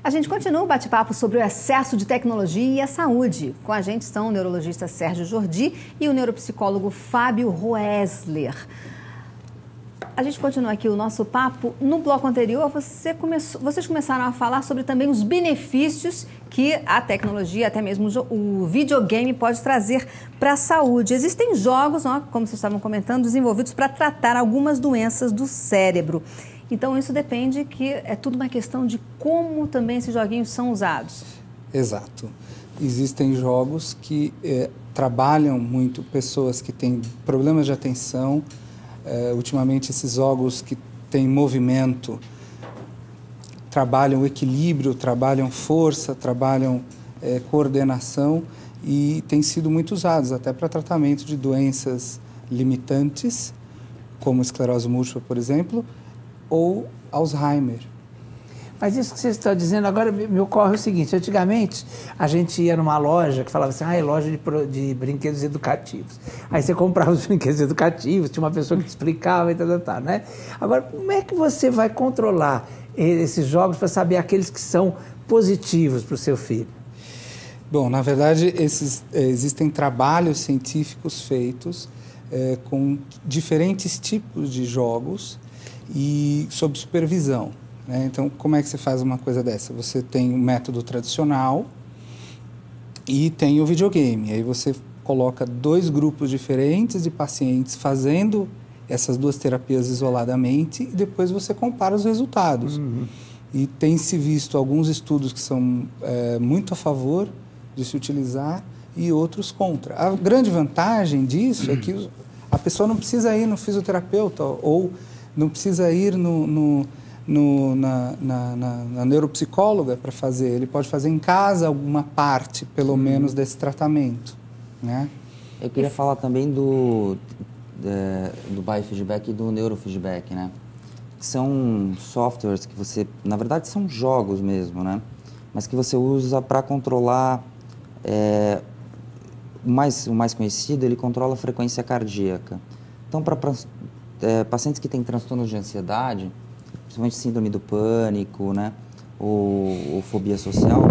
A gente continua o bate-papo sobre o excesso de tecnologia e a saúde. Com a gente estão o neurologista Sérgio Jordi e o neuropsicólogo Fábio Roesler. A gente continua aqui o nosso papo. No bloco anterior, vocês começaram a falar sobre também os benefícios que a tecnologia, até mesmo o videogame, pode trazer para a saúde. Existem jogos, como vocês estavam comentando, desenvolvidos para tratar algumas doenças do cérebro. Então, isso depende que é tudo uma questão de como também esses joguinhos são usados. Exato. Existem jogos que trabalham muito pessoas que têm problemas de atenção. Ultimamente, esses jogos que têm movimento trabalham equilíbrio, trabalham força, trabalham coordenação e têm sido muito usados até para tratamento de doenças limitantes, como esclerose múltipla, por exemplo, ou Alzheimer. Mas isso que você está dizendo agora me ocorre o seguinte: antigamente a gente ia numa loja que falava assim, é loja de brinquedos educativos. Aí você comprava os brinquedos educativos, tinha uma pessoa que te explicava e tal, né? Agora, como é que você vai controlar esses jogos para saber aqueles que são positivos para o seu filho? Bom, na verdade, existem trabalhos científicos feitos com diferentes tipos de jogos e sob supervisão. Então, como é que você faz uma coisa dessa? Você tem o método tradicional e tem o videogame. Aí você coloca dois grupos diferentes de pacientes fazendo essas duas terapias isoladamente e depois você compara os resultados. Uhum. E tem-se visto alguns estudos que são muito a favor de se utilizar e outros contra. A grande vantagem disso é que a pessoa não precisa ir no fisioterapeuta ou não precisa ir na neuropsicóloga para fazer. Ele pode fazer em casa alguma parte, pelo menos, desse tratamento, né? Eu queria falar também do biofeedback e do neurofeedback, né? Que são softwares que você... Na verdade, são jogos mesmo, né? Mas que você usa para controlar... o mais conhecido, ele controla a frequência cardíaca. Então, para pacientes que têm transtornos de ansiedade, principalmente síndrome do pânico, né, ou fobia social,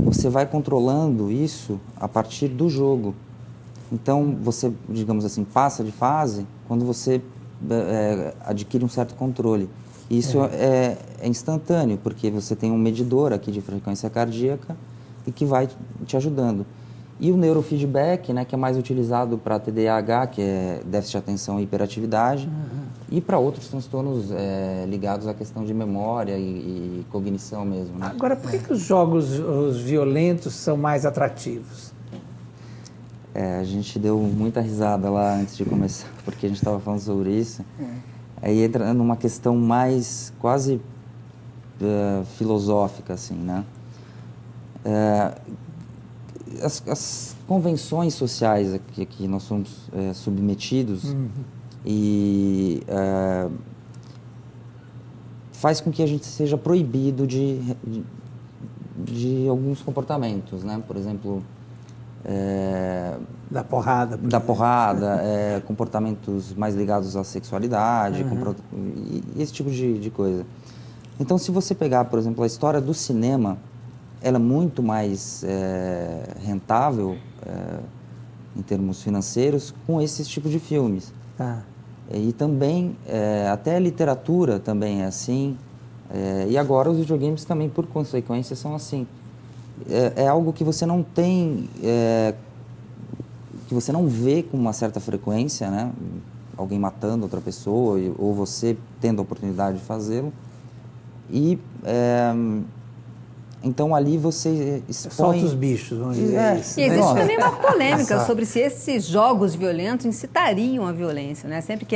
você vai controlando isso a partir do jogo. Então, você, digamos assim, passa de fase quando você adquire um certo controle. Isso é instantâneo, porque você tem um medidor aqui de frequência cardíaca e que vai te ajudando. E o neurofeedback, né, que é mais utilizado para TDAH, que é déficit de atenção e hiperatividade, e para outros transtornos ligados à questão de memória e cognição mesmo, né? Agora, por que os jogos violentos são mais atrativos? A gente deu muita risada lá antes de começar, porque a gente estava falando sobre isso. Aí entra numa questão mais quase filosófica, assim, né? As convenções sociais a que nós somos submetidos e faz com que a gente seja proibido de alguns comportamentos, né? Por exemplo, da porrada, comportamentos mais ligados à sexualidade, e esse tipo de coisa. Então, se você pegar, por exemplo, a história do cinema, ela é muito mais rentável em termos financeiros com esses tipos de filmes. E também, até a literatura também é assim, e agora os videogames também, por consequência, são assim. É algo que você não tem, que você não vê com uma certa frequência, né? Alguém matando outra pessoa, ou você tendo a oportunidade de fazê-lo. E... então, ali você expõe... Solta os bichos, vamos dizer isso. E existe também uma polêmica sobre se esses jogos violentos incitariam a violência, né? Sempre que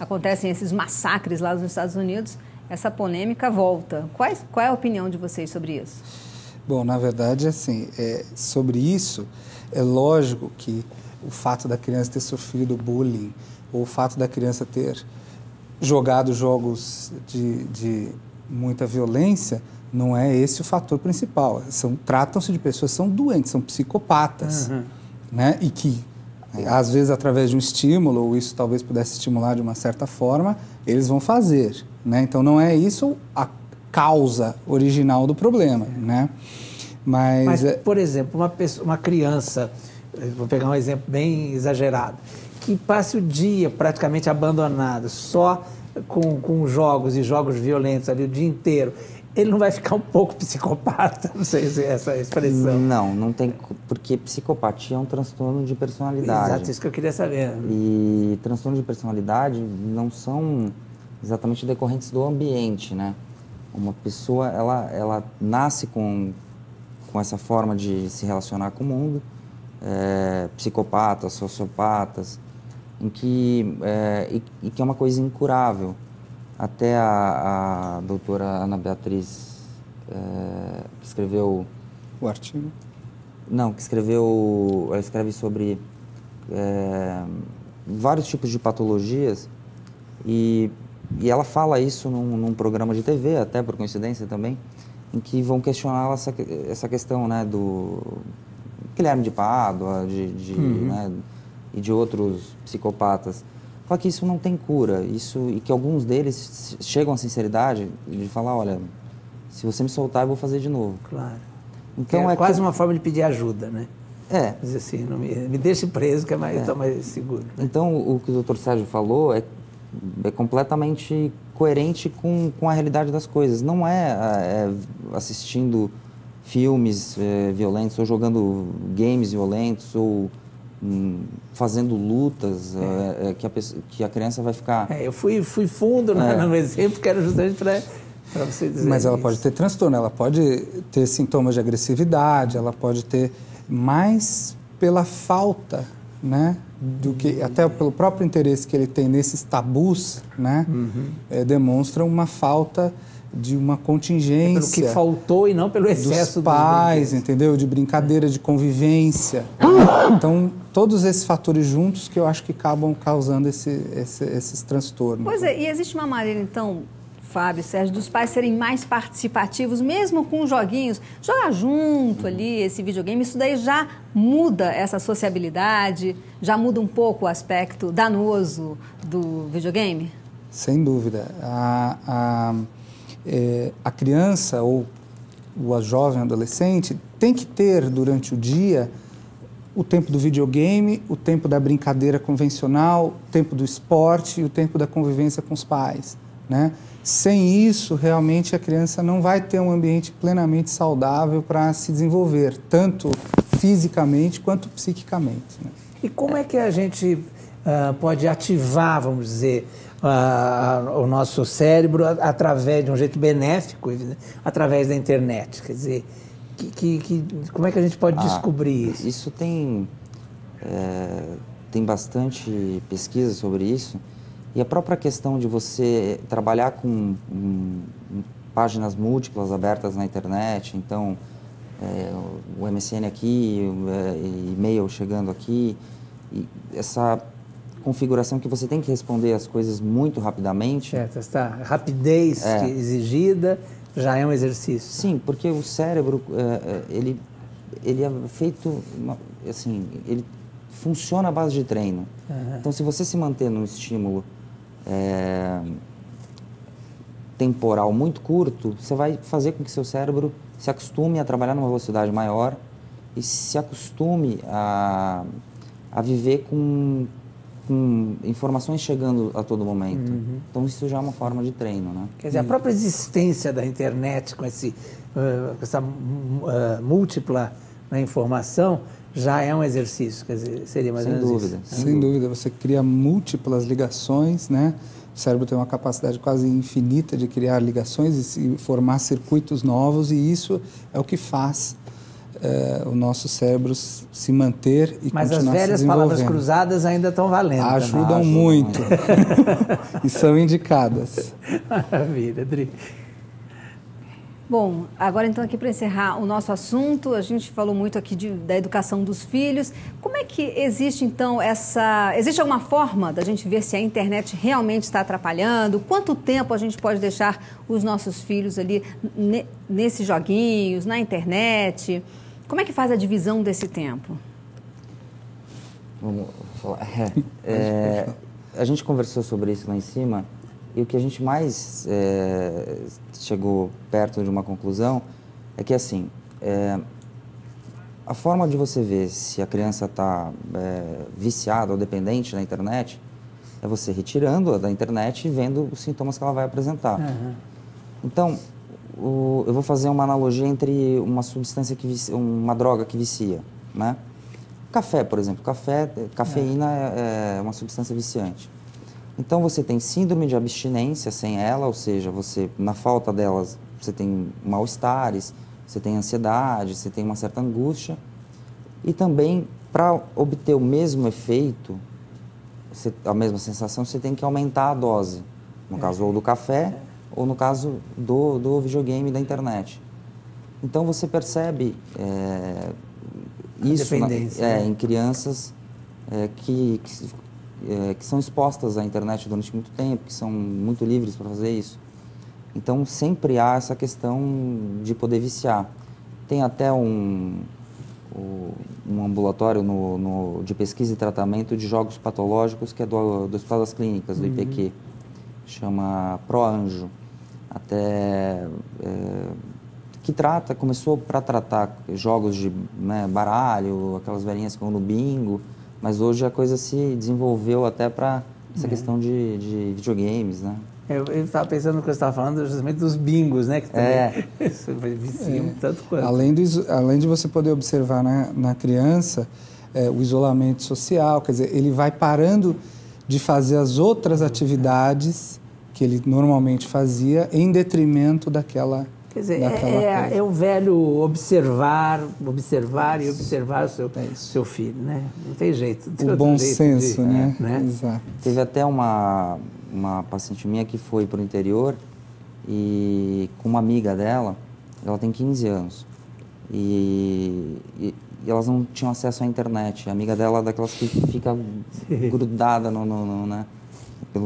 acontecem esses massacres lá nos Estados Unidos, essa polêmica volta. Qual é a opinião de vocês sobre isso? Bom, na verdade, assim, sobre isso, é lógico que o fato da criança ter sofrido bullying, ou o fato da criança ter jogado jogos de muita violência, não é esse o fator principal. Tratam-se de pessoas que são doentes, são psicopatas, né? E que, às vezes, através de um estímulo, ou isso talvez pudesse estimular de uma certa forma, eles vão fazer, né? Então, não é isso causa original do problema, né? Mas, por exemplo, uma criança, vou pegar um exemplo bem exagerado, que passe o dia praticamente abandonada, só com jogos e jogos violentos ali o dia inteiro, ele não vai ficar um pouco psicopata? Não sei se é essa expressão. Não tem, porque psicopatia é um transtorno de personalidade. Exato, isso que eu queria saber. E transtornos de personalidade não são exatamente decorrentes do ambiente, né? Uma pessoa, ela nasce com essa forma de se relacionar com o mundo, psicopatas, sociopatas, e que é uma coisa incurável. Até a doutora Ana Beatriz, que escreveu... O artigo? Não, ela escreve sobre vários tipos de patologias e ela fala isso num programa de TV, até por coincidência também, em que vão questionar essa questão, né, do Guilherme de Pádua, né, e de outros psicopatas. Fala que isso não tem cura, e que alguns deles chegam à sinceridade de falar, olha, se você me soltar, eu vou fazer de novo. Claro. Então é quase uma forma de pedir ajuda, né? Dizer assim, não me deixe preso, que estou mais seguro. Né? Então, o que o Dr. Sérgio falou é completamente coerente com a realidade das coisas. Não é assistindo filmes violentos ou jogando games violentos ou fazendo lutas que a criança vai ficar... eu fui fundo no exemplo, que era justamente para você dizer. Mas ela isso. pode ter transtorno, ela pode ter sintomas de agressividade, ela pode ter mais pela falta, né, do que até pelo próprio interesse que ele tem nesses tabus, né, demonstra uma falta de uma contingência. Pelo que faltou e não pelo excesso dos pais, entendeu? De brincadeira, de convivência. Então, todos esses fatores juntos que eu acho que acabam causando esses transtornos. Pois é, e existe uma maneira, então, Fábio, Sérgio, dos pais serem mais participativos, mesmo com joguinhos, jogar junto ali esse videogame, isso daí já muda essa sociabilidade, já muda um pouco o aspecto danoso do videogame? Sem dúvida. A criança ou a jovem adolescente tem que ter durante o dia o tempo do videogame, o tempo da brincadeira convencional, o tempo do esporte e o tempo da convivência com os pais, né? Sem isso, realmente a criança não vai ter um ambiente plenamente saudável para se desenvolver, tanto fisicamente quanto psiquicamente, né? E como é que a gente pode ativar, vamos dizer, o nosso cérebro através de um jeito benéfico, através da internet? Quer dizer, como é que a gente pode descobrir isso? Isso tem bastante pesquisa sobre isso. E a própria questão de você trabalhar com páginas múltiplas abertas na internet, então o MSN aqui, e-mail chegando aqui, e essa configuração que você tem que responder as coisas muito rapidamente. Certo, essa rapidez exigida já é um exercício. Sim, porque o cérebro, ele é feito, assim, ele funciona à base de treino. Então, se você se manter num estímulo temporal muito curto, você vai fazer com que seu cérebro se acostume a trabalhar numa velocidade maior e se acostume a viver com informações chegando a todo momento. Então, isso já é uma forma de treino, né? Quer dizer, a própria existência da internet com essa múltipla, né, informação já é um exercício, quer dizer, seria mais ou menos isso. Sem dúvida, você cria múltiplas ligações, né? O cérebro tem uma capacidade quase infinita de criar ligações e formar circuitos novos, e isso é o que faz o nosso cérebro se manter e Mas continuar se desenvolvendo. Mas as velhas palavras cruzadas ainda estão valendo. Ajudam muito e são indicadas. Maravilha, Adri. Bom, agora então aqui para encerrar o nosso assunto, a gente falou muito aqui da educação dos filhos. Como é que existe então existe alguma forma da gente ver se a internet realmente está atrapalhando? Quanto tempo a gente pode deixar os nossos filhos ali nesses joguinhos, na internet? Como é que faz a divisão desse tempo? Vamos falar. A gente conversou sobre isso lá em cima E o que a gente mais chegou perto de uma conclusão é que, assim, a forma de você ver se a criança está viciada ou dependente da internet é você retirando-a da internet e vendo os sintomas que ela vai apresentar. Uhum. Então, eu vou fazer uma analogia entre uma substância uma droga que vicia, né? Café, por exemplo. Cafeína é uma substância viciante. Então, você tem síndrome de abstinência sem ela, ou seja, na falta delas, você tem mal-estares, você tem ansiedade, você tem uma certa angústia. E também, para obter o mesmo efeito, a mesma sensação, você tem que aumentar a dose. No caso, ou do café, ou no caso do videogame, da internet. Então, você percebe isso em crianças que são expostas à internet durante muito tempo, que são muito livres para fazer isso. Então, sempre há essa questão de poder viciar. Tem até um ambulatório de pesquisa e tratamento de jogos patológicos, que é do Hospital das Clínicas, do IPQ. Chama ProAnjo. Que começou para tratar jogos de baralho, aquelas velhinhas que vão no bingo, mas hoje a coisa se desenvolveu até para essa questão de videogames, né? Eu estava pensando no que você estava falando justamente dos bingos, né? Que também viciam tanto quanto. Além de você poder observar na criança o isolamento social, quer dizer, ele vai parando de fazer as outras atividades que ele normalmente fazia em detrimento daquela. Quer dizer, é o velho observar e observar o seu filho, né? Não tem jeito. O bom senso, né? Exato. Teve até uma paciente minha que foi para o interior e com uma amiga dela, ela tem 15 anos, e elas não tinham acesso à internet. A amiga dela é daquelas que fica grudada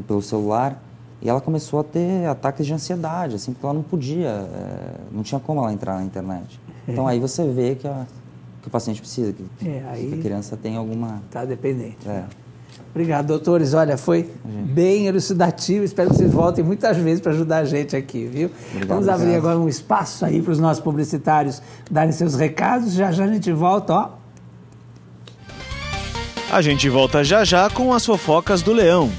pelo celular. E ela começou a ter ataques de ansiedade, assim, porque ela não podia, não tinha como ela entrar na internet. Então aí você vê que o paciente precisa, que a criança tem alguma... Está dependente. Obrigado, doutores. Olha, foi bem elucidativo. Espero que vocês voltem muitas vezes para ajudar a gente aqui, viu? Vamos abrir agora um espaço aí para os nossos publicitários darem seus recados. Já já a gente volta, ó. A gente volta já já com as fofocas do Leão.